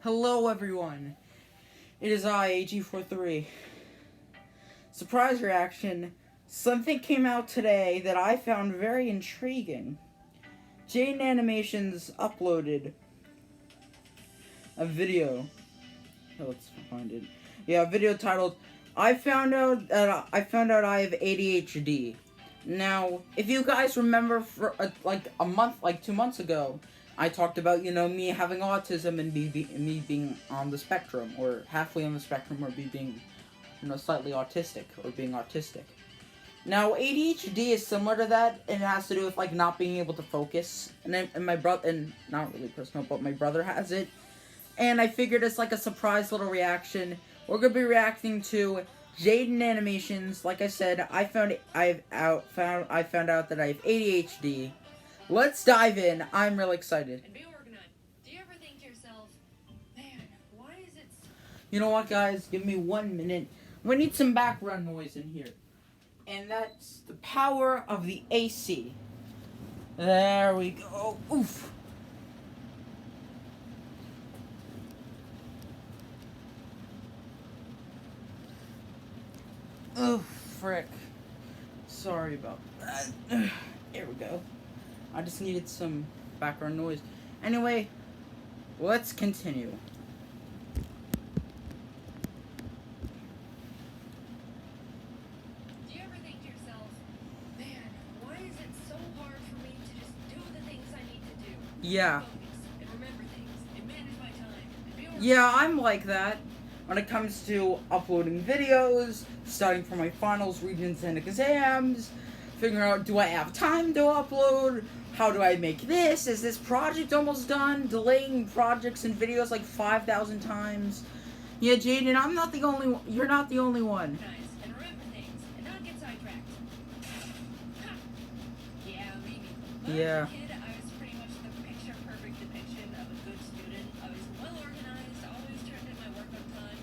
Hello everyone, it is I, Ag43. Surprise reaction, something came out today that I found very intriguing. Jaiden Animations uploaded a video, let's find it, a video titled, I found out I have ADHD. Now, if you guys remember for like 2 months ago, I talked about, me having autism and me being on the spectrum, or halfway on the spectrum, or me being, slightly autistic, or being autistic. Now, ADHD is similar to that, and it has to do with, not being able to focus. And my brother, and not really personal, but my brother has it. And I figured it's like a surprise little reaction. We're going to be reacting to Jaiden Animations. Like I said, I found out that I have ADHD. Let's dive in. I'm really excited. And be organized. Do you ever think to yourself, man, why is it... You know what, guys? Give me 1 minute. We need some background noise in here. And that's the power of the AC. There we go. Oof. Oh, frick. Sorry about that. There we go. I just needed some background noise. Anyway, let's continue. Do you ever think to yourself, man, why is it so hard for me to just do the things I need to do? Yeah. Focus and remember things and manage my time and be organized. Yeah, I'm like that. When it comes to uploading videos, studying for my finals, regions, and exams, figuring out, do I have time to upload? How do I make this? Is this project almost done? Delaying projects and videos like 5,000 times. Yeah, Jaiden, I'm not the only one. You're not the only one. Nice. And remember things and not get sidetracked. Yeah, maybe. When I was a kid, I was pretty much the picture-perfect depiction of a good student. I was well-organized, always turned in my work on time.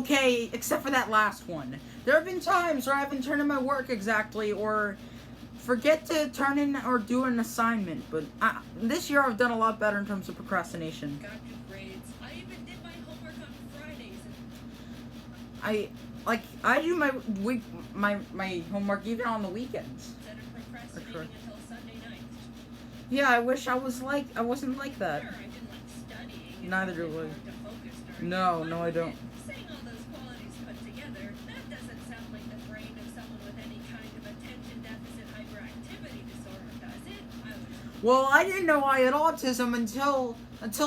Okay, except for that last one. There have been times where I haven't turned in my work exactly, or forget to turn in or do an assignment, but this year I've done a lot better in terms of procrastination. Got good grades. I even did my homework on Fridays. I do my homework even on the weekends. Instead of procrastinating until Sunday night. Yeah, I wish I wasn't like that. Sure, I didn't like studying. Neither do It's really I. hard to focus during No, I don't. Saying all those qualities put together, that doesn't sound like the brain of someone with any kind of attention deficit hyperactivity disorder, does it? Well, I didn't know I had autism until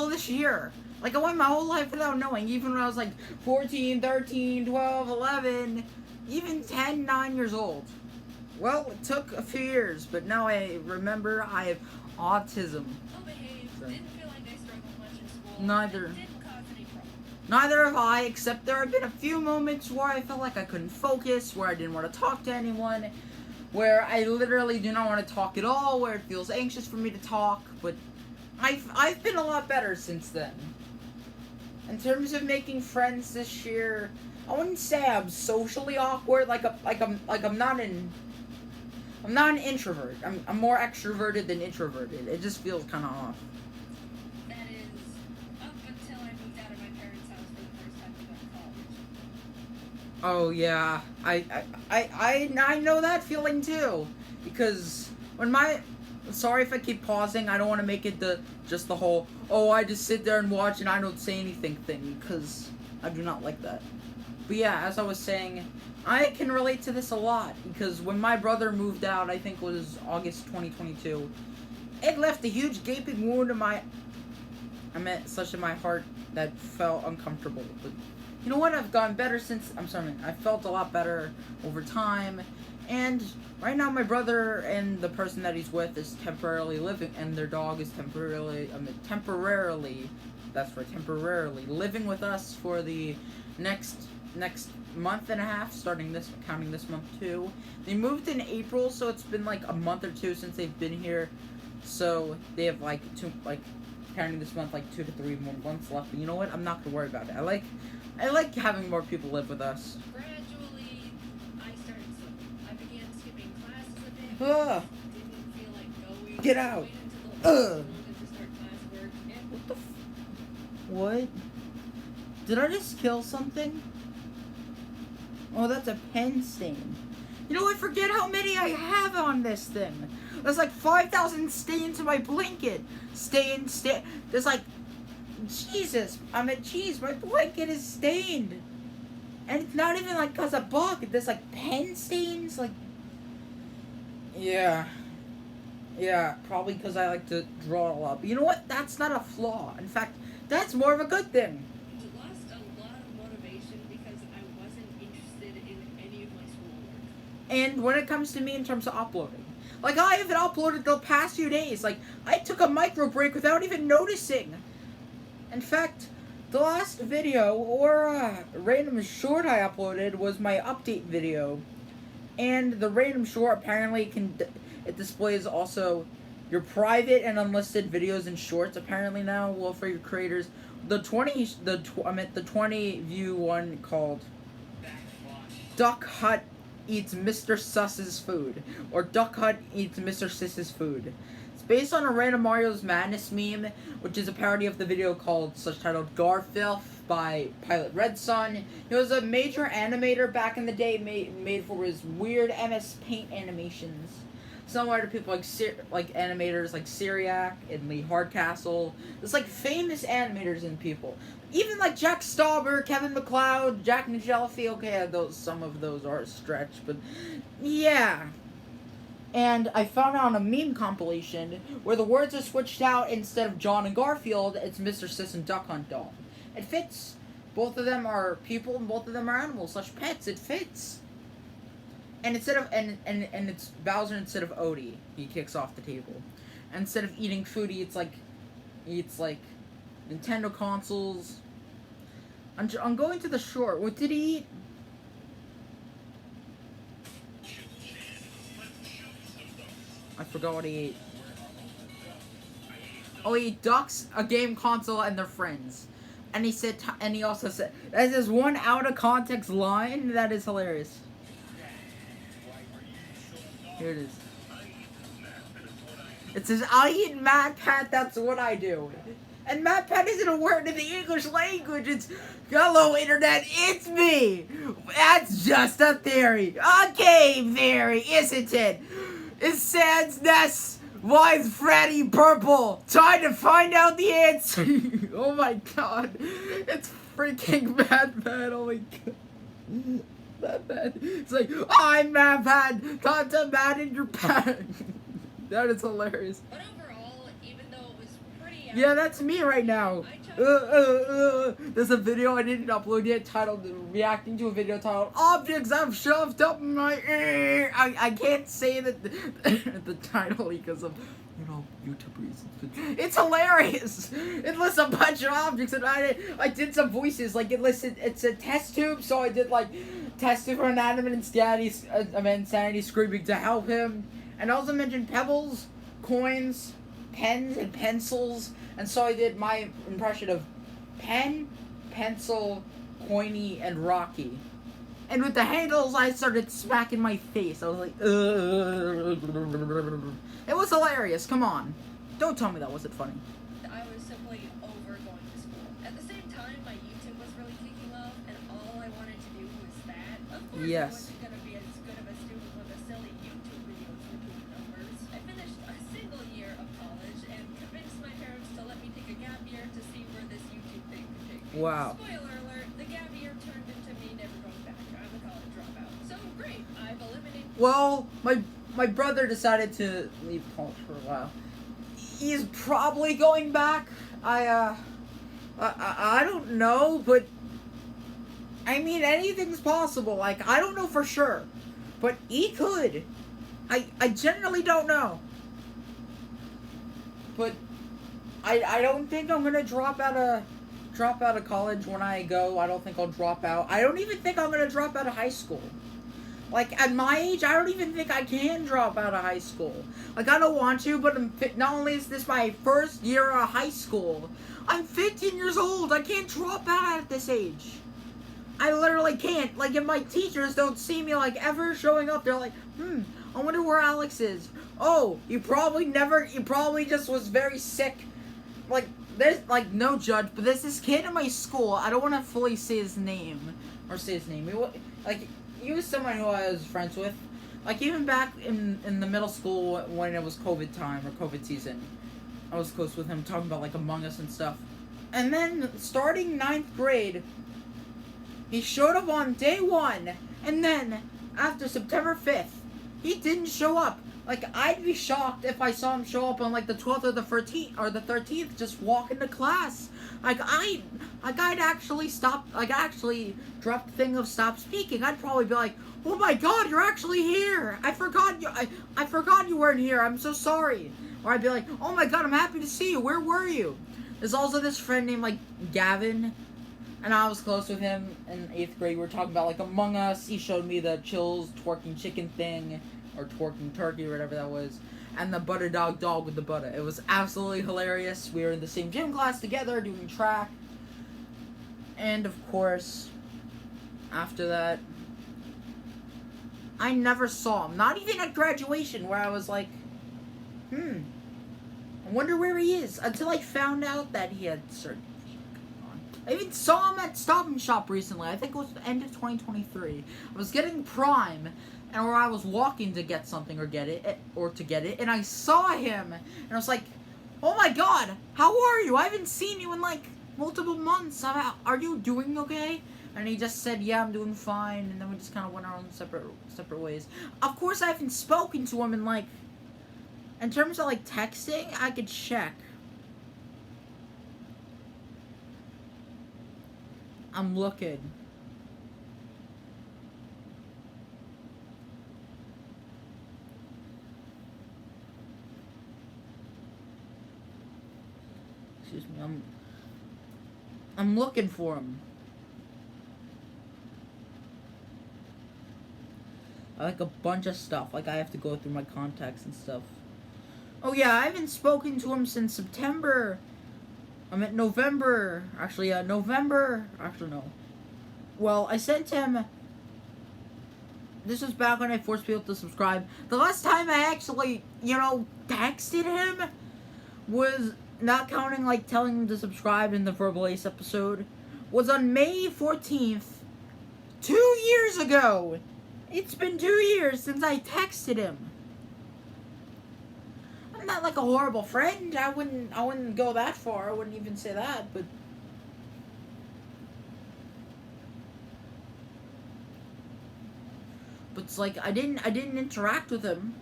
this year. Like, I went my whole life without knowing, even when I was like 14, 13, 12, 11, even 10, 9 years old. Well, it took a few years, but now I remember I have autism. Well behaved, didn't feel like I struggled much in school. Neither. Didn't cause any problems. Neither have I, except there have been a few moments where I felt like I couldn't focus, where I didn't want to talk to anyone, where I literally do not want to talk at all, where it feels anxious for me to talk, but I've been a lot better since then. In terms of making friends this year, I wouldn't say I'm socially awkward. I'm not an introvert. I'm more extroverted than introverted. It just feels kind of off. That is, up until I moved out of my parents' house for the first time to go to college. Oh yeah, I know that feeling too, because sorry if I keep pausing. I don't want to make it just the whole, oh, I just sit there and watch and I don't say anything thing, because I do not like that. But yeah, as I was saying, I can relate to this a lot, because when my brother moved out, I think it was August 2022, it left a huge gaping wound in my heart that felt uncomfortable. But you know what? I've gotten better since. I felt a lot better over time. And right now, my brother and the person that he's with is temporarily living, and their dog is temporarily living with us for the next month and a half, counting this month too. They moved in April, so it's been like a month or two since they've been here. So they have counting this month, 2 to 3 more months left. But you know what? I'm not gonna worry about it. I like having more people live with us. Gradually, I started slipping. I began skipping classes a bit. Didn't feel like going. Get out. Waited until the last moment to start classwork. And What? Did I just kill something? Oh, that's a pen stain. You know, I forget how many I have on this thing. There's like 5,000 stains in my blanket. Stain. There's like, Jesus, jeez, my blanket is stained. And it's not even like cause of bug. There's like pen stains, like. Yeah, probably because I like to draw it up. You know what? That's not a flaw. In fact, that's more of a good thing. I lost a lot of motivation because I wasn't interested in any of my schoolwork. And when it comes to me in terms of uploading, like I haven't uploaded the past few days. Like I took a micro break without even noticing. In fact, the last video or random short I uploaded was my update video. And the random short apparently it displays also your private and unlisted videos and shorts apparently now. Well, for your creators, the 20 view one called Duck Hut Eats Mr. Suss's Food, or Duck Hut Eats Mr. Siss's Food. It's based on a random Mario's Madness meme, which is a parody of the video called such titled Garfilth by Pilot Red Sun. He was a major animator back in the day, made for his weird MS Paint animations. Similar to people like animators like Syriac and Lee Hardcastle. There's like famous animators and people. Even like Jack Stauber, Kevin McLeod, Jack Nigelfi. Okay, some of those are a stretch, but yeah. And I found out on a meme compilation where the words are switched out. Instead of John and Garfield, it's Mr. Sis and Duck Hunt Dog. It fits. Both of them are people and both of them are animals / pets. It fits. And instead of and it's Bowser instead of Odie. He kicks off the table. And instead of eating food, he eats like Nintendo consoles. I'm going to the short. What did he eat? I forgot what he ate. Oh, he ate ducks, a game console, and their friends. And he also said, that is one out of context line that is hilarious. Here it is. It says, I eat MatPat, that's what I do. And MatPat isn't a word in the English language. It's, hello internet, it's me. That's just a theory. A game theory, isn't it? Is Sans Ness, why is Freddy purple? Trying to find out the answer. Oh my god. It's freaking MatPat, oh my god. MatPat. It's like, I'm MatPat. Time to mad in your pad. That is hilarious. But overall, even though it was pretty... Yeah, that's me right now. There's a video I didn't upload yet titled, reacting to a video titled, Objects I've Shoved Up in My Ear. I can't say that the title because of, you know, YouTube reasons. It's hilarious. It lists a bunch of objects and I did some voices. Like it's a test tube, so I did like test tube for inanimate insanity screaming to help him. And I also mentioned pebbles, coins, pens, and pencils. And so I did my impression of pen, pencil, coiny, and rocky. And with the handles, I started smacking my face. I was like, ugh. It was hilarious. Come on. Don't tell me that wasn't funny. I was simply over going to school. At the same time, my YouTube was really kicking off, and all I wanted to do was that. Of course, Yes. I wasn't going to be as good of a student with the silly YouTube videos with the numbers. I finished a single year of college and convinced my parents to let me take a gap year to see where this YouTube thing could take me. Wow. Spoiler alert, the gap year turned into me never going back. I'm a college dropout. So great, I've eliminated... Well, my brother decided to leave college for a while. He's probably going back. I don't know, but I mean anything's possible. Like I don't know for sure, but he could. I generally don't know. But I don't think I'm gonna drop out of college when I go. I don't think I'll drop out. I don't even think I'm gonna drop out of high school. Like, at my age, I don't even think I can drop out of high school. Like, I don't want to, but not only is this my first year of high school, I'm 15 years old. I can't drop out at this age. I literally can't. Like, if my teachers don't see me, like, ever showing up, they're like, I wonder where Alex is. Oh, you probably just was very sick. Like, there's like no judge, but there's this kid in my school. I don't want to fully say his name or say his name. He was someone who I was friends with. Like even back in the middle school when it was COVID time or COVID season, I was close with him, talking about like Among Us and stuff. And then starting 9th grade, he showed up on day 1, and then after September 5th, he didn't show up. Like, I'd be shocked if I saw him show up on like the 12th or the 13th, just walking to class. I'd actually drop the thing of stop speaking. I'd probably be like, "Oh my God, you're actually here! I forgot you weren't here. I'm so sorry." Or I'd be like, "Oh my God, I'm happy to see you. Where were you?" There's also this friend named like Gavin, and I was close with him in 8th grade. We were talking about like Among Us. He showed me the Chills twerking chicken thing, or twerking turkey, or whatever that was, and the butter dog with the butter. It was absolutely hilarious. We were in the same gym class together doing track. And of course, after that, I never saw him. Not even at graduation, where I was like, I wonder where he is. Until I found out that he had surgery going on. I even saw him at Stop and Shop recently. I think it was the end of 2023. I was getting Prime, and where I was walking to get something or to get it, and I saw him, and I was like, "Oh my God, how are you? I haven't seen you in like multiple months. Are you doing okay?" And he just said, "Yeah, I'm doing fine." And then we just kind of went our own separate ways. Of course, I haven't spoken to him in like, in terms of like texting, I could check. I'm looking. Excuse me, I'm looking for him. I like a bunch of stuff. Like I have to go through my contacts and stuff. Oh yeah, I haven't spoken to him since September. I'm at November. Actually, November. Actually, no. Well, I sent him. This was back when I forced people to subscribe. The last time I actually, texted him was, not counting like telling him to subscribe in the Verbal Ace episode, was on May 14th, 2 years ago. It's been 2 years since I texted him. I'm not like a horrible friend. I wouldn't go that far. I wouldn't even say that, but it's like I didn't interact with him.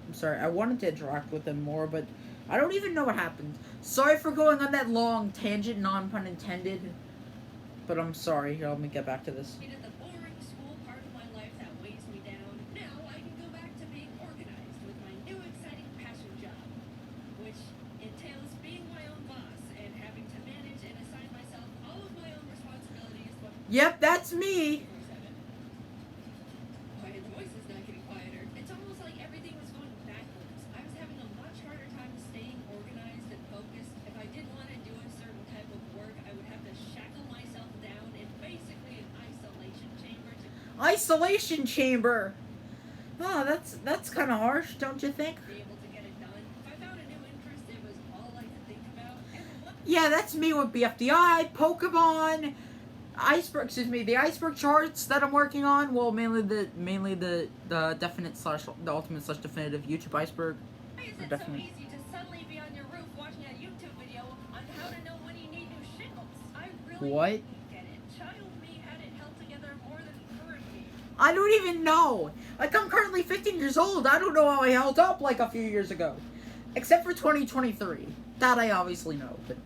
I'm sorry. I wanted to interact with him more, but I don't even know what happened. Sorry for going on that long tangent, non-pun intended. But I'm sorry. Here, let me get back to this. The boring school part of my life that weighs me down. Now I can go back to being organized with my new exciting passion job, which entails being my own boss and having to manage and assign myself all of my own responsibilities. Yep, that's me. The voice is not getting quieter. It's almost like everything was going backwards. I was having a much harder time staying organized and focused. If I did want to do a certain type of work, I would have to shackle myself down in basically an isolation chamber. Isolation chamber. Oh, that's kind of harsh, don't you think? Be able to get it done. If I found a new interest, it was all I could think about. Yeah, that's me with BFDI, Pokemon, the iceberg charts that I'm working on. Well, mainly the definite / the ultimate / definitive YouTube iceberg. Why is it so easy to suddenly be on your roof watching a YouTube video on how to know when you need new shingles? I really What? didn't get it. Child me had it held together more than current me. I don't even know. Like, I'm currently 15 years old. I don't know how I held up like a few years ago. Except for 2023. That I obviously know. But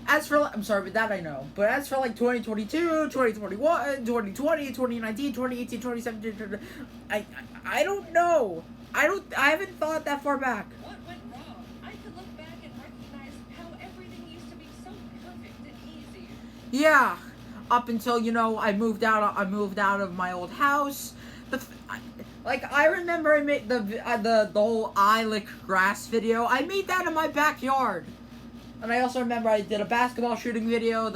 I'm sorry, but that I know. But as for like 2022, 2021, 2020, 2019, 2018, 2017, I don't know. I haven't thought that far back. What went wrong? I could look back and recognize how everything used to be so perfect and easy. Yeah, up until I moved out of my old house. I remember I made the whole I lick grass video. I made that in my backyard. And I also remember I did a basketball shooting video.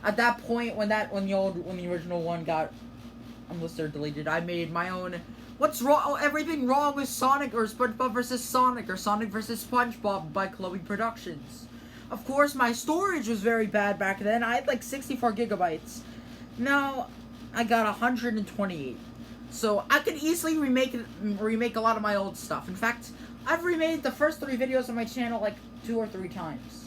At that point when the original one got unlisted or deleted, I made my own What's Wrong Everything Wrong with Sonic or SpongeBob vs. Sonic or Sonic vs. SpongeBob by Chloe Productions. Of course, my storage was very bad back then. I had like 64 gigabytes. Now, I got 128. So, I could easily remake a lot of my old stuff. In fact, I've remade the first 3 videos on my channel like 2 or 3 times.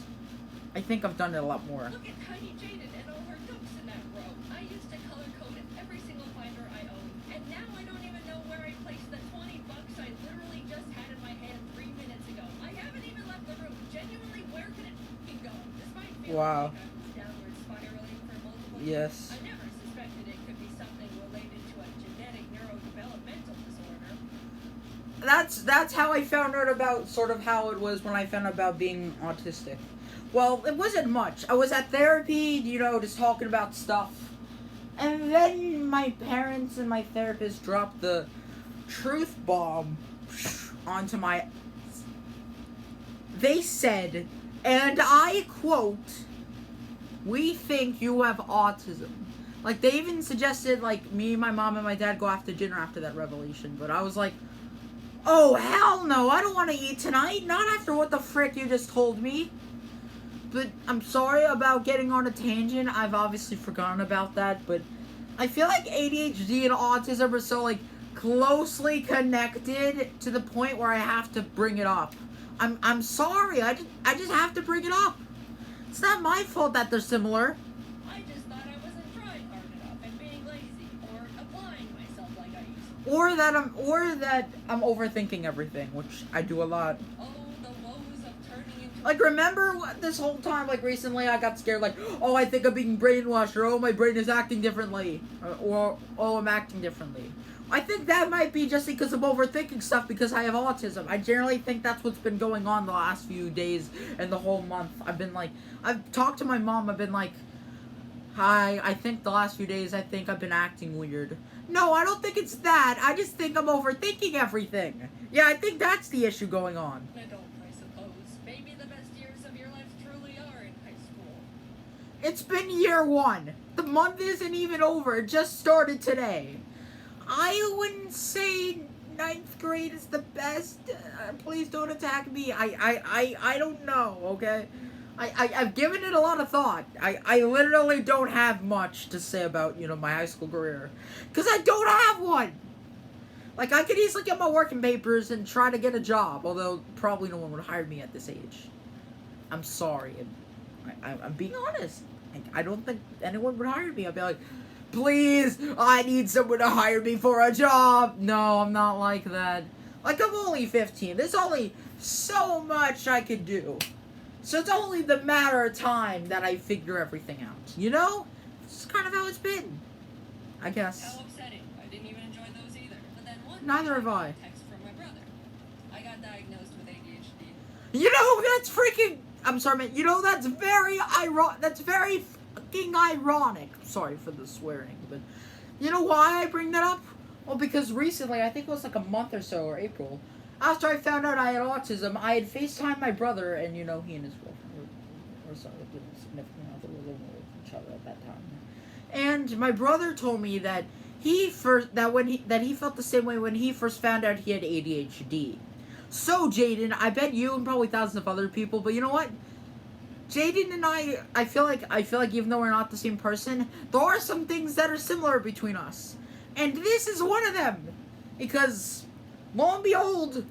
I think I've done it a lot more. Look at tiny Jaiden and all her ducks in that row. I used to color code every single binder I own, and now I don't even know where I placed the $20 I literally just had in my hand 3 minutes ago. I haven't even left the room. Genuinely, where could it go? Despite feeling Wow. like I was downward spiraling for multiple Yes. years, I never suspected it could be something related to a genetic neurodevelopmental disorder. That's how I found out about sort of how it was when I found out about being autistic. Well, it wasn't much. I was at therapy, just talking about stuff. And then my parents and my therapist dropped the truth bomb onto my... They said, and I quote, "We think you have autism." Like, they even suggested, like, me, my mom, and my dad go after dinner after that revelation. But I was like, oh, hell no, I don't want to eat tonight. Not after what the frick you just told me. But I'm sorry about getting on a tangent. I've obviously forgotten about that. But I feel like ADHD and autism are so, like, closely connected to the point where I have to bring it up. I'm sorry. I just have to bring it up. It's not my fault that they're similar. I just thought I wasn't trying hard enough and being lazy or applying myself like I used to. Or that I'm overthinking everything, which I do a lot. Oh, the woes of turning into... Like, remember this whole time, like, recently I got scared, like, oh, I think I'm being brainwashed, or oh, my brain is acting differently, or oh, I'm acting differently. I think that might be just because I'm overthinking stuff because I have autism. I generally think that's what's been going on the last few days and the whole month. I've talked to my mom, I've been like, hi, I think the last few days, I think I've been acting weird. No, I don't think it's that. I just think I'm overthinking everything. Yeah, I think that's the issue going on. Adult, I suppose. Maybe the best years of your life truly are in high school. It's been year 1. The month isn't even over. It just started today. I wouldn't say 9th grade is the best. Please don't attack me. I don't know, okay? I've given it a lot of thought. I literally don't have much to say about, my high school career. Because I don't have one! Like, I could easily get my working papers and try to get a job. Although, probably no one would hire me at this age. I'm sorry. I'm being honest. I don't think anyone would hire me. I'd be like, please, I need someone to hire me for a job. No, I'm not like that. Like, I'm only 15. There's only so much I could do. So it's only the matter of time that I figure everything out. You know? It's kind of how it's been. I guess. How upsetting. I didn't even enjoy those either. But then one Neither day have I. got a text from my brother. I got diagnosed with ADHD. You know, that's freaking... I'm sorry, man. You know, that's very ironic. That's very fucking ironic. Sorry for the swearing, but... You know why I bring that up? Well, because recently, I think it was like a month or so, or April, after I found out I had autism, I had FaceTimed my brother, and you know, he and his girlfriend were sorry, significant other were living with each other at that time. And my brother told me that he felt the same way when he first found out he had ADHD. So, Jaiden, I bet you and probably thousands of other people, but you know what? Jaiden and I feel like even though we're not the same person, there are some things that are similar between us. And this is one of them. Because, lo and behold,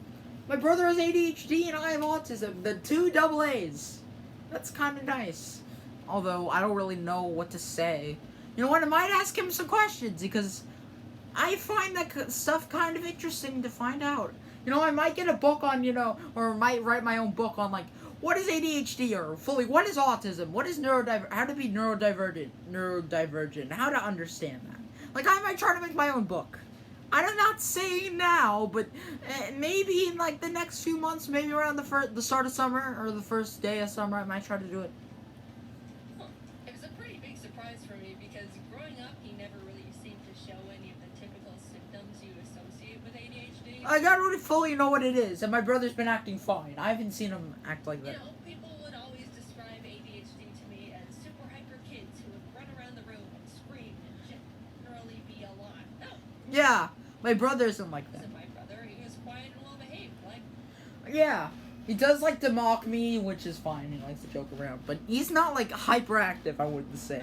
my brother has ADHD and I have autism. The 2 double A's. That's kind of nice. Although, I don't really know what to say. You know what, I might ask him some questions, because I find that stuff kind of interesting to find out. You know, I might get a book on, or might write my own book on, like, what is ADHD, or fully, what is autism? What is how to be neurodivergent, how to understand that. Like, I might try to make my own book. I'm not saying now, but maybe in, like, the next few months, maybe around the start of summer, or the first day of summer, I might try to do it. It was a pretty big surprise for me because growing up, he never really seemed to show any of the typical symptoms you associate with ADHD. I don't really fully know what it is, and my brother's been acting fine. I haven't seen him act like that. You know, people would always describe ADHD to me as super hyper kids who would run around the room and scream and generally be a lot. No. Yeah, my brother isn't like that. Wasn't my brother. He was quiet and well behaved. Like. Yeah, He does like to mock me, which is fine. He likes to joke around, but he's not like hyperactive, I wouldn't say.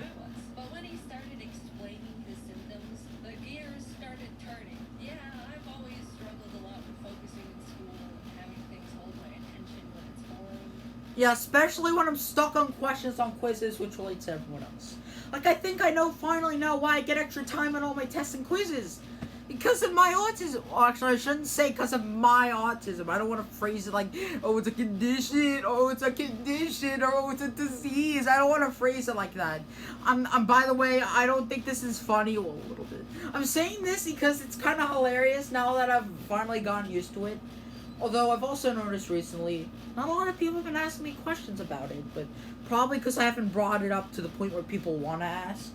But when he started explaining his symptoms, the gears started turning. Yeah, I've always struggled a lot with focusing in school and having things hold my attention when it's boring. Yeah, especially when I'm stuck on questions on quizzes, which relates to everyone else. Like, I think I finally know why I get extra time on all my tests and quizzes. Because of my autism. Well, actually, I shouldn't say because of my autism. I don't want to phrase it like, oh, it's a condition, oh, it's a condition, or oh, it's a disease. I don't want to phrase it like that. By the way, I don't think this is funny. Well, a little bit. I'm saying this because it's kind of hilarious now that I've finally gotten used to it. Although I've also noticed recently, not a lot of people have been asking me questions about it, but probably because I haven't brought it up to the point where people want to ask.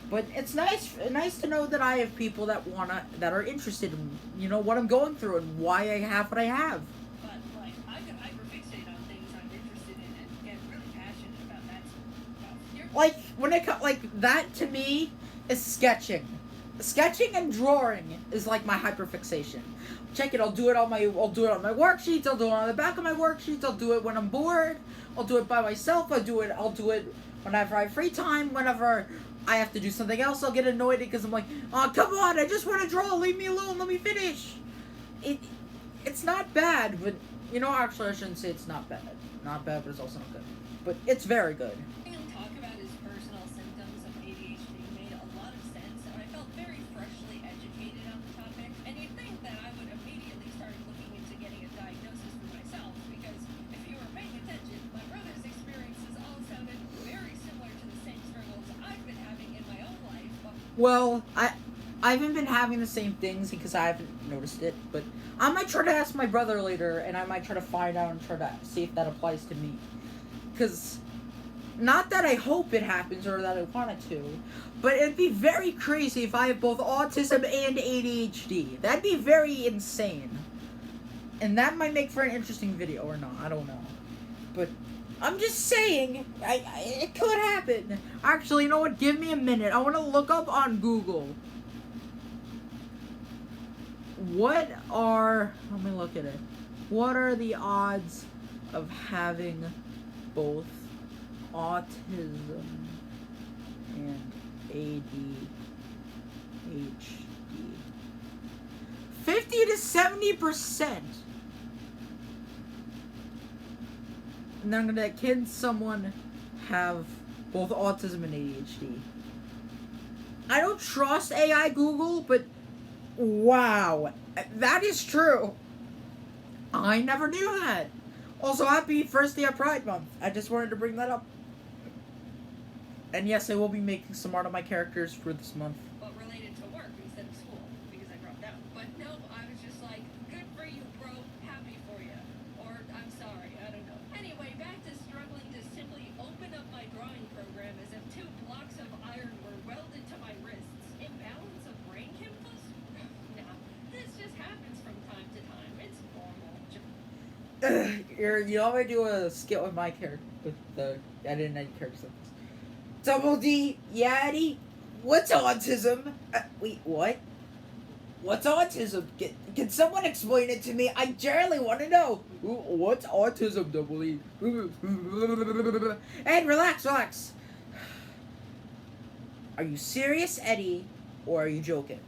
But it's nice to know that I have people that are interested in, what I'm going through and why I have what I have. But, like, I could hyperfixate on things I'm interested in and get really passionate about that stuff. Like, when it comes, like, that to me is sketching. Sketching and drawing is like my hyperfixation. Check it, I'll do it on my worksheets, I'll do it on the back of my worksheets, I'll do it when I'm bored, I'll do it by myself, I'll do it whenever I have free time, whenever I have to do something else, I'll get annoyed because I'm like, oh, come on, I just want to draw, leave me alone, let me finish. It's not bad, but, actually I shouldn't say it's not bad. Not bad, but it's also not good. But it's very good. Hearing him talk about his personal symptoms of ADHD made a lot of sense, and I felt very freshly educated on the topic. And you'd think that I would immediately start looking into getting a diagnosis for myself, because if you were paying attention, my brother's experiences all sounded very similar to the same struggles I've been having in my own life. Well, I haven't been having the same things because I haven't noticed it, but I might try to ask my brother later, and I might try to find out and try to see if that applies to me. Because, not that I hope it happens or that I want it to, but it'd be very crazy if I have both autism and ADHD. That'd be very insane. And that might make for an interesting video or not, I don't know. But I'm just saying, it could happen. Actually, you know what? Give me a minute. I want to look up on Google. Let me look at it. What are the odds of having both autism and ADHD? 50 to 70%. And then can someone have both autism and ADHD? I don't trust AI Google, but wow, that is true. I never knew that. Also, happy first day of Pride Month. I just wanted to bring that up. And yes, I will be making some art of my characters for this month. But related to work instead of school, because I dropped out. But no, I was just like, good for you, bro, happy for you. Or, I'm sorry, I don't know. Anyway, back to struggling to simply open up my drawing program as if 2 blocks of iron were welded to my wrists. Imbalance of brain chemicals? No, this just happens from time to time. It's normal. You already do a skit with my character, with the edited character. Double D, Yaddy, what's autism? Wait, what? What's autism? Can someone explain it to me? I generally want to know. What's autism, Double E? Hey, relax. Are you serious, Eddie, or are you joking?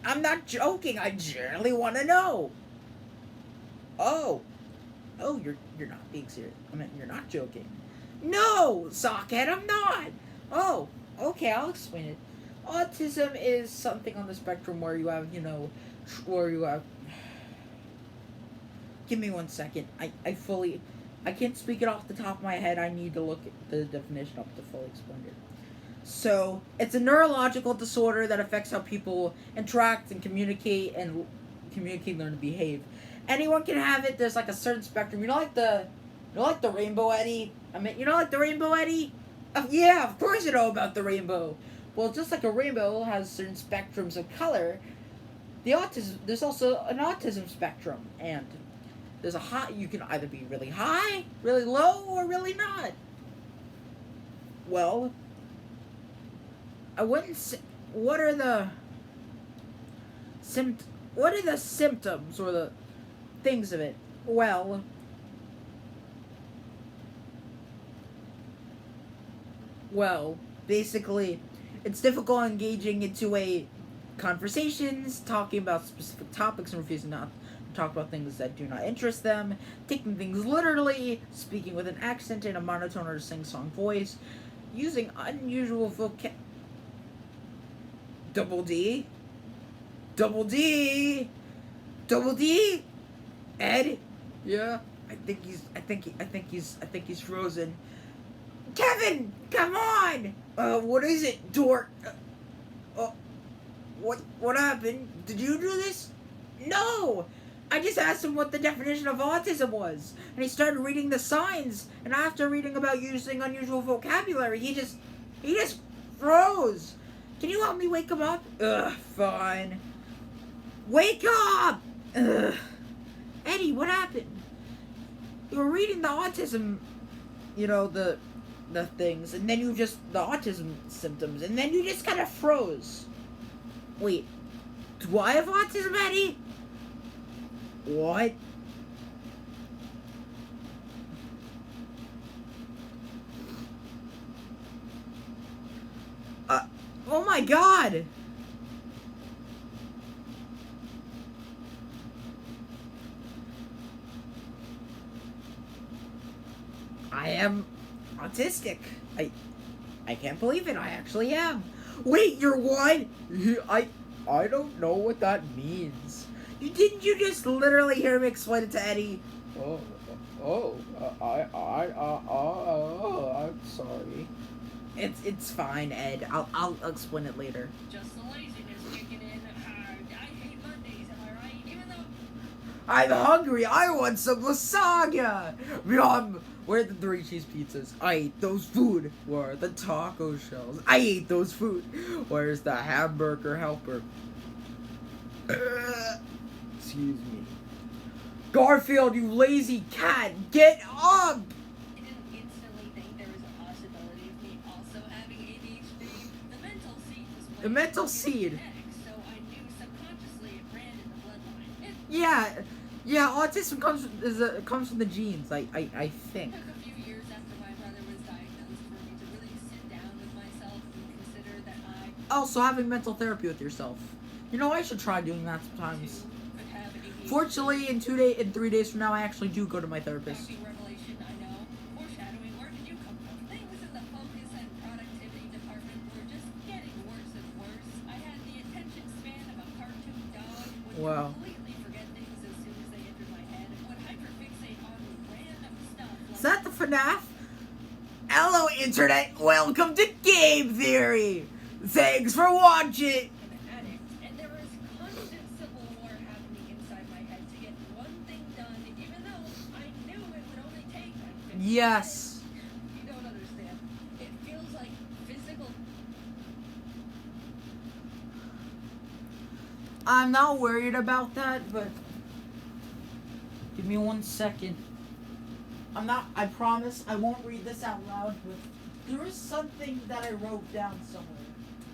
I'm not joking. I generally want to know. Oh, you're not being serious. I mean, you're not joking. No, sockhead, I'm not. Oh, okay, I'll explain it. Autism is something on the spectrum where you have, Give me 1 second. I can't speak it off the top of my head. I need to look at the definition up to fully explain it. So, it's a neurological disorder that affects how people interact and communicate, learn to behave. Anyone can have it. There's like a certain spectrum. You know, like the rainbow Eddie? I mean, you know, like the rainbow Eddie? Yeah, of course you know about the rainbow. Well, just like a rainbow has certain spectrums of color, there's also an autism spectrum, and there's you can either be really high, really low, or really not. Well, I wouldn't say, what are the symptoms or the things of it? Well, basically, it's difficult engaging into a conversations, talking about specific topics and refusing not to talk about things that do not interest them, taking things literally, speaking with an accent in a monotone or sing-song voice, using unusual Double D? Double D? Double D? Ed? Yeah? I think he's frozen. Kevin, come on! What is it, dork? What happened? Did you do this? No! I just asked him what the definition of autism was, and he started reading the signs, and after reading about using unusual vocabulary, he just froze. Can you help me wake him up? Ugh, fine. Wake up! Ugh. Eddie, what happened? You were reading the autism, the things, and then the autism symptoms, and then you just kind of froze. Wait, do I have autism, Eddie? What? Oh my god! I am autistic. I can't believe it. I actually am. Wait, you're what? I don't know what that means. Didn't you just literally hear me explain it to Eddie? I'm sorry. It's fine, Ed. I'll explain it later. Just the laziness kicking in hard. I hate Mondays, am I right? Even though I'm hungry. I want some lasagna. Yum. Where are the 3 cheese pizzas? I ate those food. Where are the taco shells? I ate those food. Where's the hamburger helper? Excuse me. Garfield, you lazy cat, get up! I didn't instantly think there was a possibility of me also having ADHD. The mental seed was The mental seed. genetics, so I knew subconsciously it ran in the bloodline. Yeah. Autism comes from the genes. I think. It took a few years after my brother was diagnosed for me to really sit down with myself and consider that I Also, having mental therapy with yourself. I should try doing that sometimes. could have ADHD. Fortunately, in 3 days from now, I actually do go to my therapist. Shocking revelation, I know. Foreshadowing, where did you come from? Things in the focus and productivity department were just getting worse and worse. I had the attention span of a cartoon dog, would Wow. completely forget things as soon as they entered my head, and would hyperfixate on random stuff. Is that the FNAF? Hello, Internet. Welcome to Game Theory. Thanks for watching. An addict, and there was constant civil war happening inside my head to get one thing done, even though I knew it would only take like 15 Yes. minutes. You don't understand. It feels like physical. I'm not worried about that, but give me 1 second. I promise I won't read this out loud, but there is something that I wrote down somewhere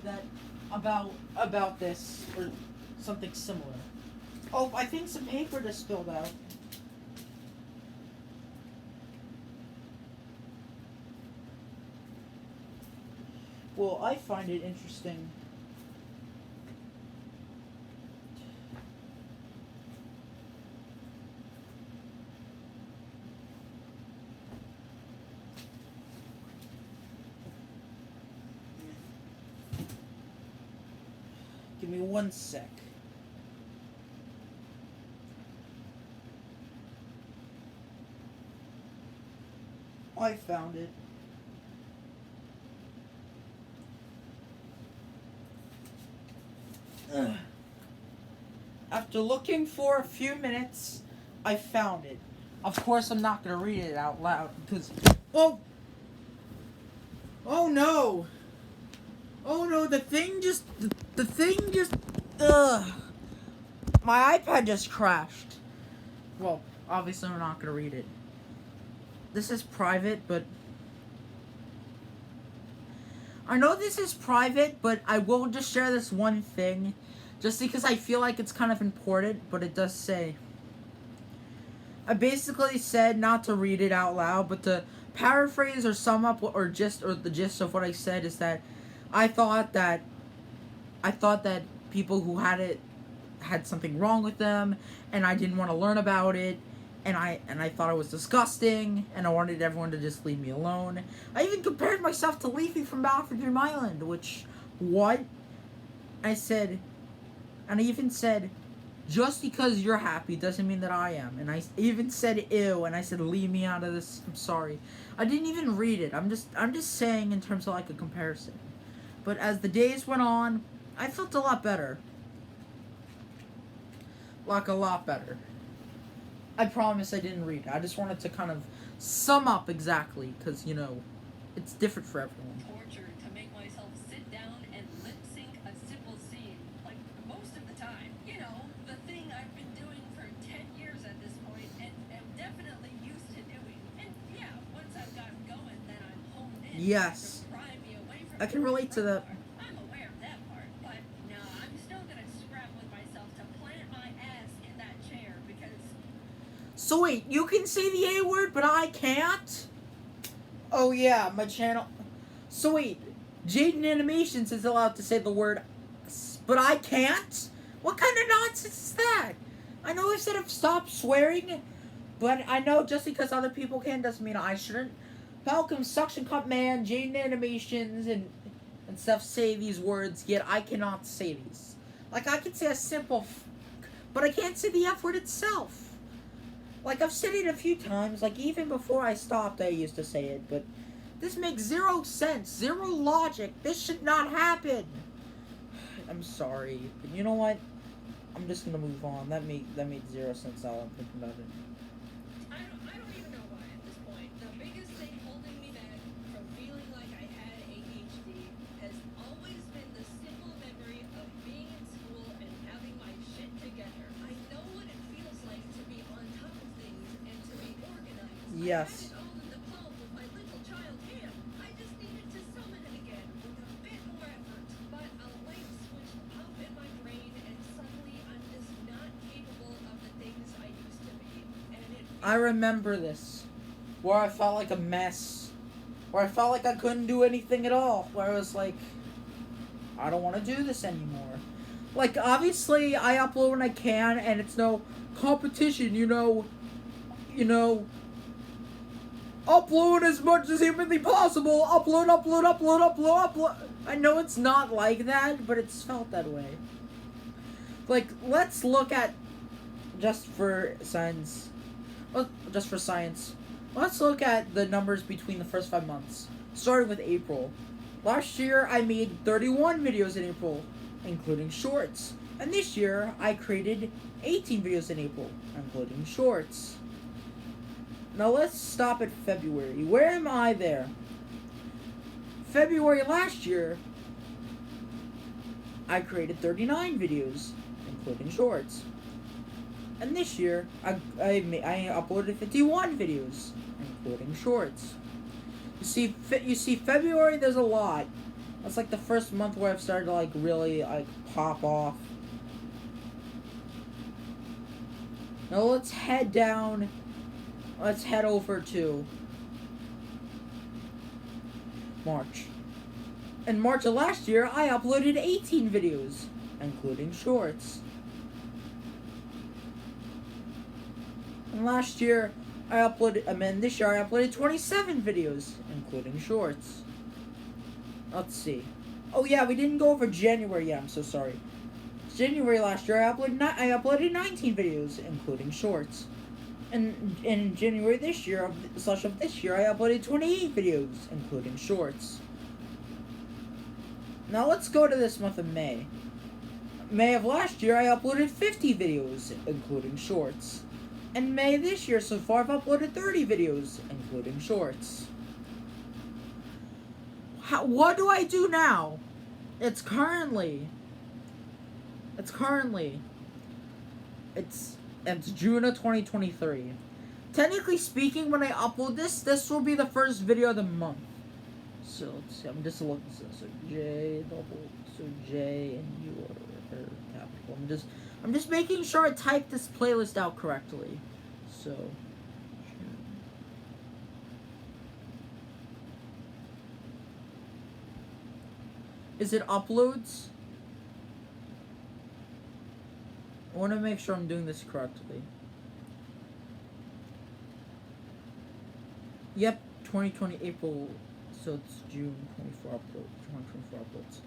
that about this, or something similar. Oh, I think some paper just spilled out. Well, I find it interesting. Give me 1 sec. I found it. Ugh. After looking for a few minutes, I found it. Of course, I'm not gonna read it out loud because. Oh! Oh no! Oh no! The thing just. Ugh! My iPad just crashed. Well, obviously, I'm not gonna read it. This is private, but. I know this is private, but I will just share this one thing. Just because I feel like it's kind of important, but it does say. I basically said not to read it out loud, but to paraphrase or sum up or the gist of what I said is that I thought that people who had it had something wrong with them, and I didn't want to learn about it, and I thought it was disgusting, and I wanted everyone to just leave me alone. I even compared myself to Leafy from Alfred Dream Island, which what I said, and I even said, just because you're happy doesn't mean that I am. And I even said ew, and I said leave me out of this. I'm sorry. I didn't even read it. I'm just saying in terms of like a comparison. But as the days went on, I felt a lot better. Like a lot better. I promise I didn't read it. I just wanted to kind of sum up exactly, because, you know, it's different for everyone. Torture to make myself sit down and lip sync a simple scene, like most of the time. You know, the thing I've been doing for 10 years at this point, and am definitely used to doing. And yeah, once I've gotten going, then I'm honed in. Yes. To pry me away from I can relate to that. I'm aware of that part, but no, I'm still gonna scrap with myself to plant my ass in that chair because. So wait, you can say the A word, but I can't? Oh yeah, my channel. So wait, Jaiden Animations is allowed to say the word, but I can't? What kind of nonsense is that? I know I said I've stopped swearing, but I know just because other people can doesn't mean I shouldn't. Malcolm, Suction Cup Man, Jaiden Animations, and stuff say these words, yet I cannot say these. Like, I can say a simple but I can't say the F word itself. Like, I've said it a few times, like, even before I stopped, I used to say it, but this makes zero sense, zero logic. This should not happen. I'm sorry, but you know what? I'm just gonna move on. That made zero sense now that I'm thinking about it. I don't even know why at this point. The biggest thing holding me back from feeling like I had ADHD has always been the simple memory of being in school and having my shit together. I know what it feels like to be on top of things and to be organized. Yes. I had it all in the palm of my little child hand. I just needed to summon it again with a bit more effort. But a light switched up in my brain and suddenly I'm just not capable of the things I used to be. And it I remember this, where I felt like a mess, where I felt like I couldn't do anything at all, where I was like, I don't want to do this anymore. Like, obviously, I upload when I can, and it's no competition, you know, upload as much as humanly possible, upload. I know it's not like that, but it's felt that way. Like, let's look at, just for science, let's look at the numbers between the first 5 months, starting with April. Last year, I made 31 videos in April, including shorts. And this year, I created 18 videos in April, including shorts. Now let's stop at February. Where am I there? February last year, I created 39 videos, including shorts. And this year, I uploaded 51 videos, including shorts. You see, February, there's a lot. That's like the first month where I've started to like really like pop off. Now let's head down. Let's head over to March. In March of last year, I uploaded 18 videos, including shorts. And last year, this year I uploaded 27 videos, including shorts. Let's see. Oh yeah, we didn't go over January yet, I'm so sorry. January last year, I uploaded 19 videos, including shorts. And in January this year, of this year, I uploaded 28 videos, including shorts. Now let's go to this month of May. May of last year, I uploaded 50 videos, including shorts. And May this year, so far, I've uploaded 30 videos, including shorts. What do I do now? It's currently June of 2023. Technically speaking, when I upload this will be the first video of the month. So let's see, I'm just looking at this. So J and U are capital. I'm just making sure I type this playlist out correctly. So, is it uploads? I want to make sure I'm doing this correctly. Yep, 2020 April, so it's June 24 uploads.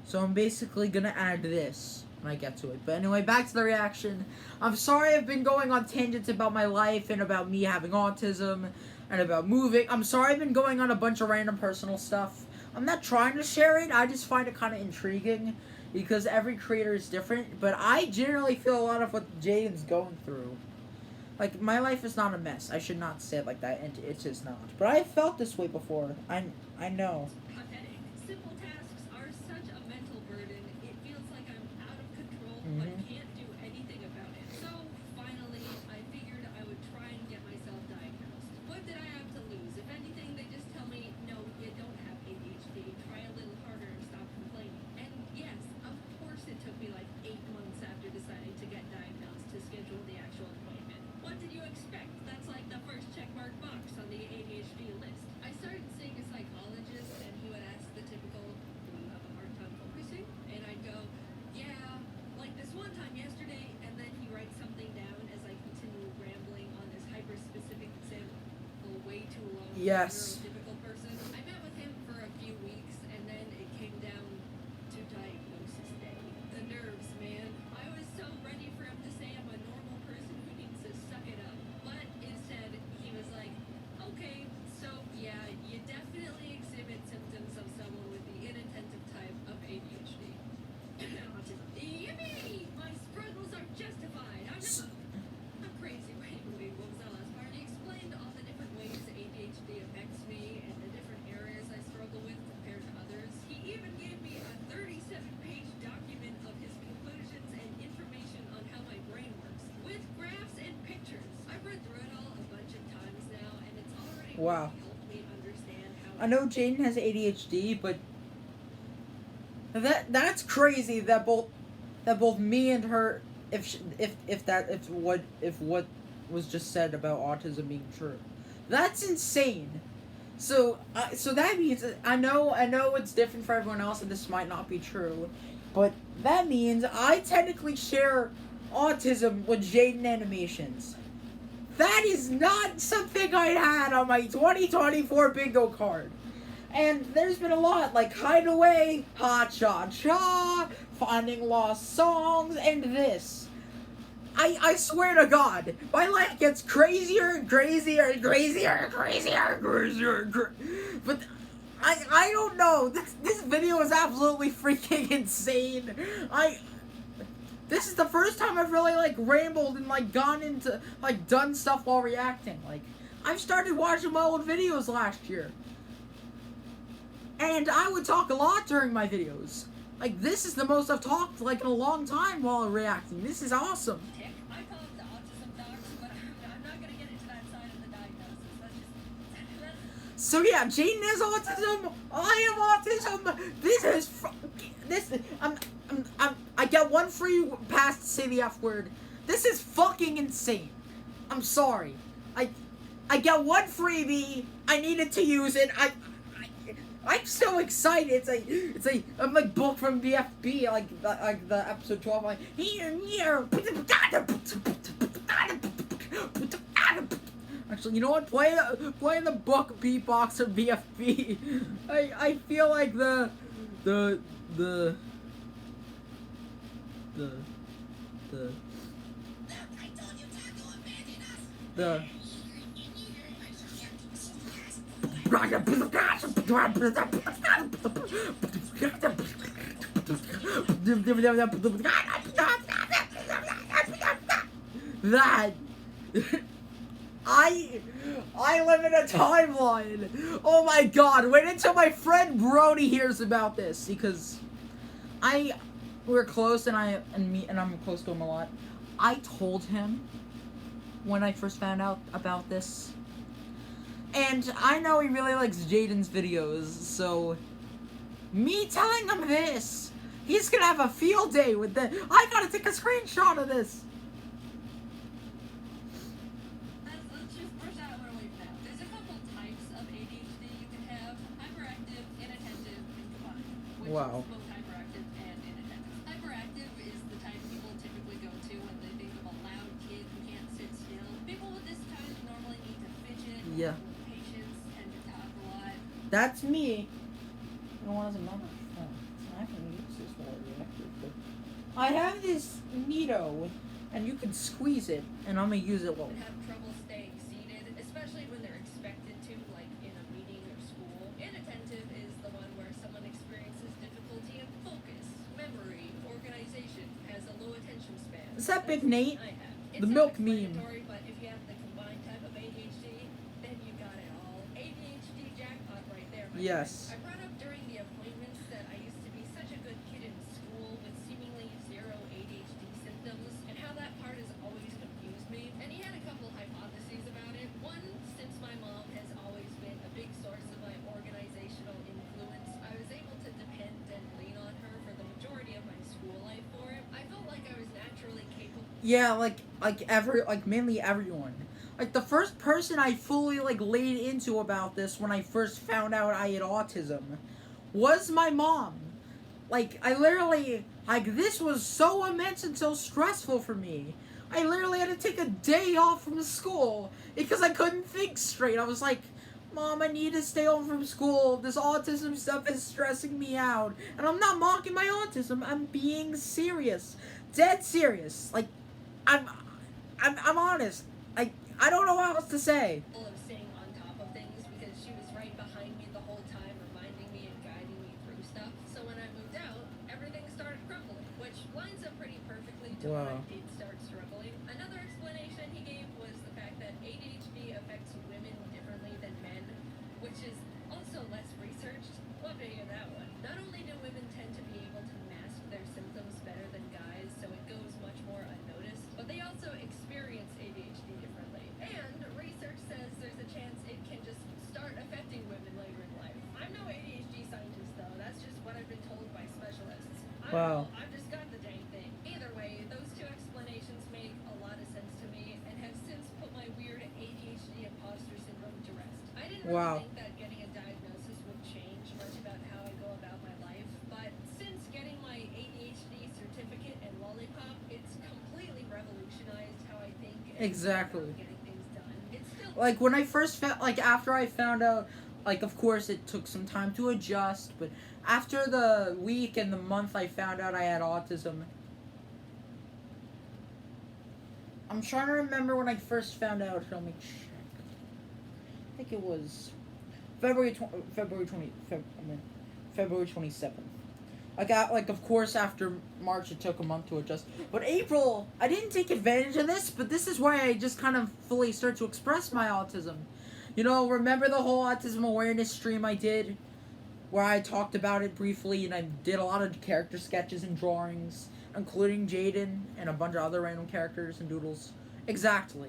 So I'm basically gonna add this when I get to it. But anyway, back to the reaction. I'm sorry I've been going on tangents about my life and about me having autism and about moving. I'm sorry I've been going on a bunch of random personal stuff. I'm not trying to share it, I just find it kind of intriguing because every creator is different. But I generally feel a lot of what Jaiden's going through. Like, my life is not a mess. I should not say it like that, and it's just not. But I felt this way before. I know. Pathetic. Simple tasks are such a mental burden. It feels like I'm out of control, but can't do anything about it. So, finally, I figured I would try and get myself diagnosed. What did I have to lose? If anything, they just tell me, no, you don't have ADHD. Try a little harder and stop complaining. And yes, of course it took me like 8 months after deciding to get diagnosed to schedule the actual appointment. What did you expect? That's like the first checkmark box on the ADHD list. I started seeing a psychologist, and he would ask the typical, do you have a hard time focusing? And I'd go, yeah, like this one time yesterday, and then he writes something down as I continue rambling on this hyper-specific example way too long for a Yes. neurotypical person. I met with him for a few weeks, and then it came down to diagnosis day. The nerves, man. I was so ready for him to say I'm a normal person who needs to suck it up. But instead, he was like, okay, so yeah, you definitely exhibit symptoms of someone with the inattentive type of ADHD. Autism. Yippee! My struggles are justified. I'm crazy. Wait, what was that last part? He explained all the different ways ADHD affects me and the different areas I struggle with compared to others. He even gave me a 37-page document of his conclusions and information on how my brain works, with graphs and pictures. I've read through it all a bunch of times now, and it's already Wow. really helped me understand how I know Jaiden has ADHD, but that's crazy that both me and her, if what was just said about autism being true, that's insane. So that means I know it's different for everyone else, and this might not be true, but that means I technically share autism with Jaiden Animations. That is not something I had on my 2024 bingo card. And there's been a lot, like Hideaway, Ha Cha Cha, Finding Lost Songs, and this. I swear to God, my life gets crazier and crazier and crazier and crazier and crazier and but I don't know. This video is absolutely freaking insane. This is the first time I've really like rambled and like gone into like done stuff while reacting. Like, I've started watching my old videos last year. And I would talk a lot during my videos. Like, this is the most I've talked like in a long time while reacting. This is awesome. tick. I call it the autism docs, but I'm not gonna get into that side of the diagnosis. That's So yeah, Jaiden has autism. I have autism. I get one free pass to say the F word. This is fucking insane. I'm sorry. I get one freebie. I needed to use it. I'm so excited. It's I'm like book from BFB, like the episode 12. Like actually, you know what? Play the book Beatbox from BFB. I feel like the that I live in a timeline. Oh my God! Wait until my friend Brody hears about this, because we're close, and I'm close to him a lot. I told him when I first found out about this, and I know he really likes Jaiden's videos, so me telling him this, he's gonna have a field day with the. I gotta take a screenshot of this. Wow. both hyperactive and inattentive. Hyperactive is the type people typically go to when they think of a loud kid who can't sit still. People with this type normally need to fidget, Yeah. with patience, and to talk a lot. That's me. I don't want to know. I can use this while reactive, but I have this Nito, and you can squeeze it, and I'm gonna use it while. And have trouble staying seated, especially when they're expected to, like in a meeting or school. Inattentive is the one where someone experiences difficulty in focus, memory, organization, has a low attention span. Is that Big That's Nate? what I have. The It's milk meme. self-explanatory, but if you have the combined type of ADHD, then you got it all. ADHD jackpot right there. My Yes. friend. I brought up during the appointments that I used to be such a good kid in school with seemingly zero ADHD symptoms, and how that part has always confused me. And he had a couple hypotheses about it. One, since my mom has always been a big source of my organizational influence, I was able to depend and lean on her for the majority of my school life for it. I felt like I was naturally capable. Yeah, mainly everyone. Like the first person I fully laid into about this when I first found out I had autism was my mom. I literally this was so immense and so stressful for me. I literally had to take a day off from school because I couldn't think straight. I was like, Mom, I need to stay home from school. This autism stuff is stressing me out. And I'm not mocking my autism. I'm being serious. Dead serious. I'm honest. I don't know what else to say. Of staying on top of things because she was right behind me the whole time, reminding me and guiding me through stuff. So when I moved out, everything started crumbling, which lines up pretty perfectly to when I Wow. did start struggling. Another explanation he gave was the fact that ADHD affects women differently than men, which is also less researched. Love to hear that one. Not only do women tend to be able to mask their symptoms better than guys, so it goes much more unnoticed, but they also experience ADHD differently. And research says there's a chance it can just start affecting women later in life. I'm no ADHD scientist though, that's just what I've been told by specialists. I don't Wow. know, I've just got the dang thing. Either way, those two explanations make a lot of sense to me and have since put my weird ADHD imposter syndrome to rest. I didn't really Wow. think that getting a diagnosis would change much about how I go about my life, but since getting my ADHD certificate and lollipop, it's completely revolutionized how I think and Exactly. about getting things done. It's still When I first after I found out, of course it took some time to adjust, but after the week and the month I found out I had autism, I'm trying to remember when I first found out. Let me check. I think it was February 27th. Of course, after March, it took a month to adjust. But April, I didn't take advantage of this, but this is why I just kind of fully start to express my autism. Remember the whole autism awareness stream I did? Where I talked about it briefly, and I did a lot of character sketches and drawings, including Jaiden and a bunch of other random characters and doodles. Exactly.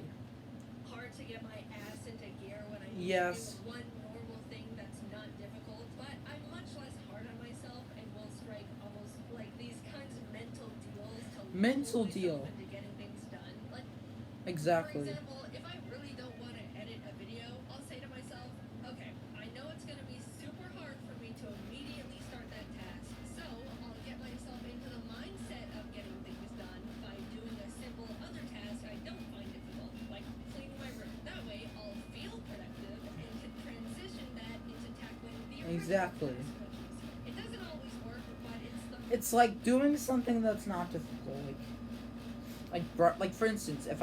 hard to get my ass into gear when I need Yes. to do one normal thing that's not difficult, but I'm much less hard on myself and will strike almost like these kinds of mental deals to Mental pull deal. myself into getting things done. Like, for Exactly. example, if I really don't want to edit a video, I'll say to myself, okay, I know it's going to be super hard for me to immediately start that task, so I'll get myself into the mindset of getting things done by doing a simple other task I don't find difficult, like cleaning my room. That way, I'll feel productive and can transition that into tackling the original Exactly. task much easier. It doesn't always work, but it's the It's like doing something that's not difficult. For instance, if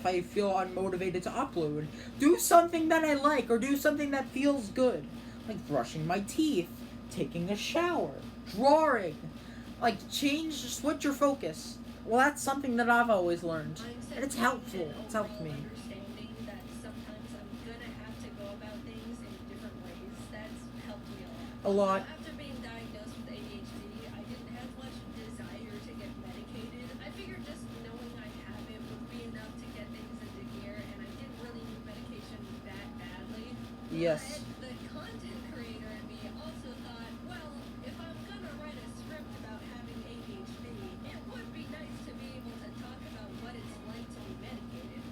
I feel unmotivated to upload, do something that I like or do something that feels good, like brushing my teeth, taking a shower, drawing, switch your focus. Well, that's something that I've always learned, mindset and it's change helpful. and It's helped me. overall understanding that sometimes I'm gonna have to go about things in different ways. That's helped me a lot. A lot. After being diagnosed with ADHD, I didn't have much desire to get medicated. I figured just knowing I have it would be enough to get things into gear, and I didn't really need medication that badly. Yes. But the content creator in me also thought, well, if I'm gonna write a script about having ADHD, it would be nice to be able to talk about what it's like to be medicated.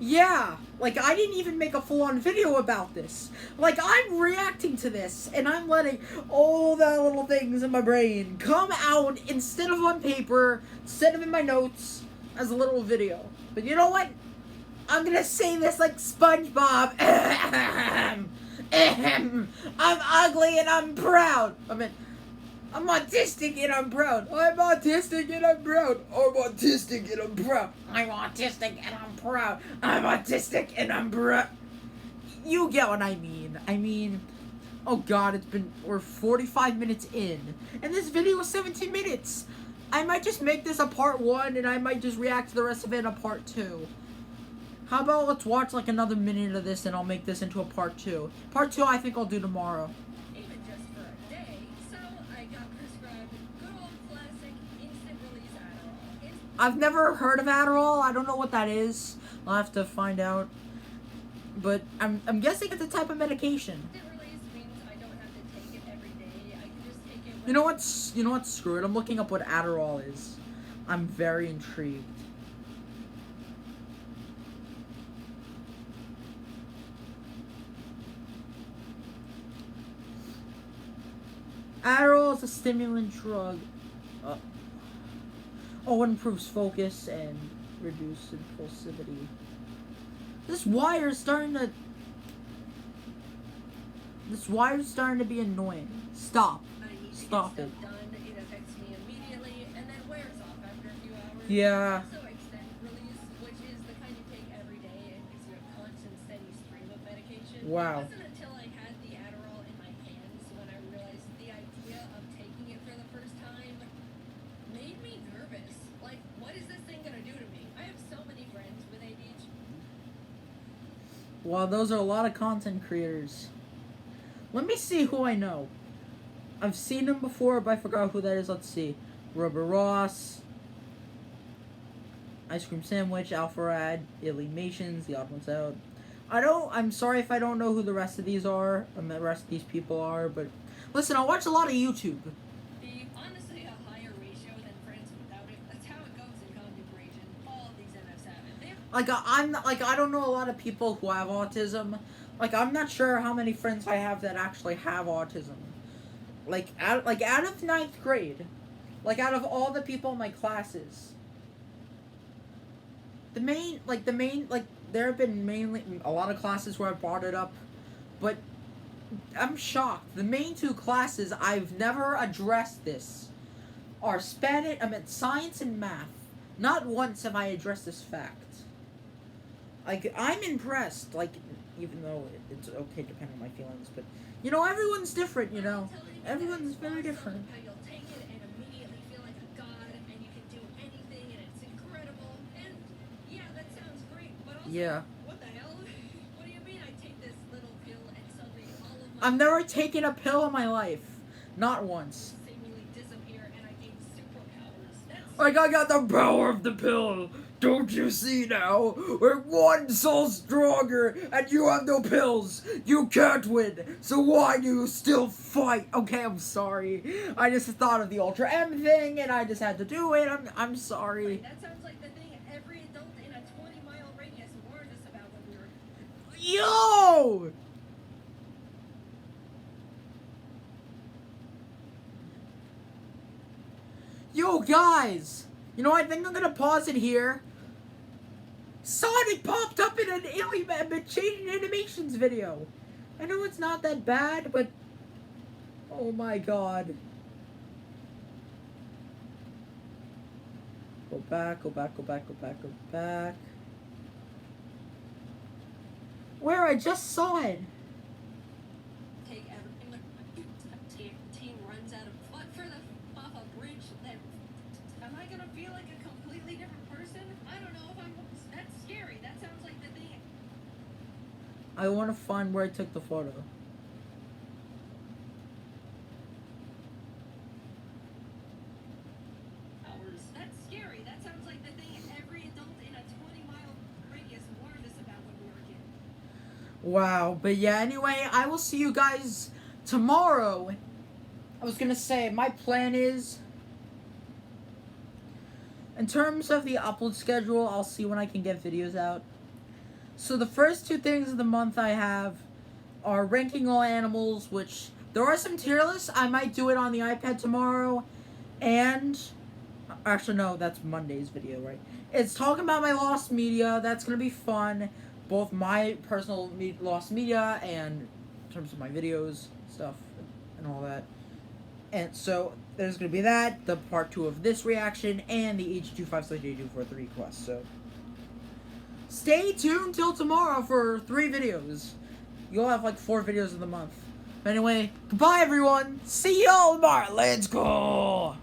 Yeah, Like, I didn't even make a full-on video about this. Like, I'm reacting to this, and I'm letting all the little things in my brain come out instead of on paper, instead of in my notes, as a little video. But you know what? I'm gonna say this like SpongeBob. I'm ugly and I'm proud. I'm autistic and I'm proud. I'm autistic and I'm proud. I'm autistic and I'm proud. I'm autistic and I'm proud. I'm autistic and I'm proud. You get what I mean. Oh God, we're 45 minutes in, and this video is 17 minutes. I might just make this a part 1, and I might just react to the rest of it in a part 2. How about let's watch like another minute of this, and I'll make this into a part 2. Part 2 I think I'll do tomorrow. Even just for a day, so I got prescribed good old classic instant release Adderall. I've never heard of Adderall. I don't know what that is. I'll have to find out. But I'm guessing it's a type of medication. Instant release means I don't have to take it every day. I can just take it. You know what? Screw it. I'm looking up what Adderall is. I'm very intrigued. Adderall is a stimulant drug. It improves focus and reduces impulsivity. This wire's starting to be annoying. Stop. I need to Stop get it. stuff done. It affects me immediately and then wears off after a few hours. Yeah. Also extended release, which is the kind you take every day and gives you a constant, steady stream of medication. Wow. It wasn't until I had the Adderall in my hands when I realized the idea of taking it for the first time made me nervous. Like, what is this thing gonna do to me? I have so many friends with ADHD. Wow, those are a lot of content creators. Let me see who I know. I've seen him before, but I forgot who that is. Let's see. Rubber Ross, Ice Cream Sandwich, Alpharad, Illuminations, The Odd Ones Out. I'm sorry if I don't know who the rest of these are, the rest of these people are, but listen, I watch a lot of YouTube. Be honestly a higher ratio than friends without it. That's how it goes in content creation. All of these MFs have it. I don't know a lot of people who have autism. Like, I'm not sure how many friends I have that actually have autism. Out of 9th grade, out of all the people in my classes, there have been mainly a lot of classes where I brought it up, but I'm shocked. The main 2 classes I've never addressed this are science and math. Not once have I addressed this fact. I'm impressed, even though it's okay depending on my feelings, but, everyone's different, Everyone's very different. How you'll take it and immediately feel like a god and you can do anything and it's incredible. And yeah, that sounds great, but also, Yeah. what the hell? What do you mean I take this little pill and suddenly all of my I've never taken a pill in my life. Not once. seemingly disappear and I gain superpowers? That's I got the power of the pill. Don't you see now? We're one soul stronger, and you have no pills. You can't win. So why do you still fight? Okay, I'm sorry. I just thought of the Ultra M thing, and I just had to do it. I'm sorry. that sounds like the thing every adult in a 20-mile radius warned us about when we were. Yo! Yo, guys! I think I'm gonna pause it here. Sonic popped up in an Changing Animations video. I know it's not that bad, but oh my god. Go back. Where? I just saw it. Take everything the team runs out of off a bridge, then am I gonna feel like a completely different person? I don't know if that's scary. That sounds like the thing. I want to find where I took the photo. Hours. That's scary. That sounds like the thing every adult in a 20-mile radius warned us about when we were kids. Wow, but yeah, anyway, I will see you guys tomorrow. I was gonna say, my plan is, in terms of the upload schedule, I'll see when I can get videos out. So the first two things of the month I have are ranking all animals, which there are some tier lists. I might do it on the iPad tomorrow. And actually, no, that's Monday's video, right? It's talking about my lost media. That's gonna be fun. Both my personal lost media and in terms of my videos, stuff, and all that. And so there's gonna be that, the part 2 of this reaction, and the H25/J243 quest. So stay tuned till tomorrow for 3 videos. You'll have like 4 videos of the month. But anyway, goodbye everyone. See y'all tomorrow. Let's go.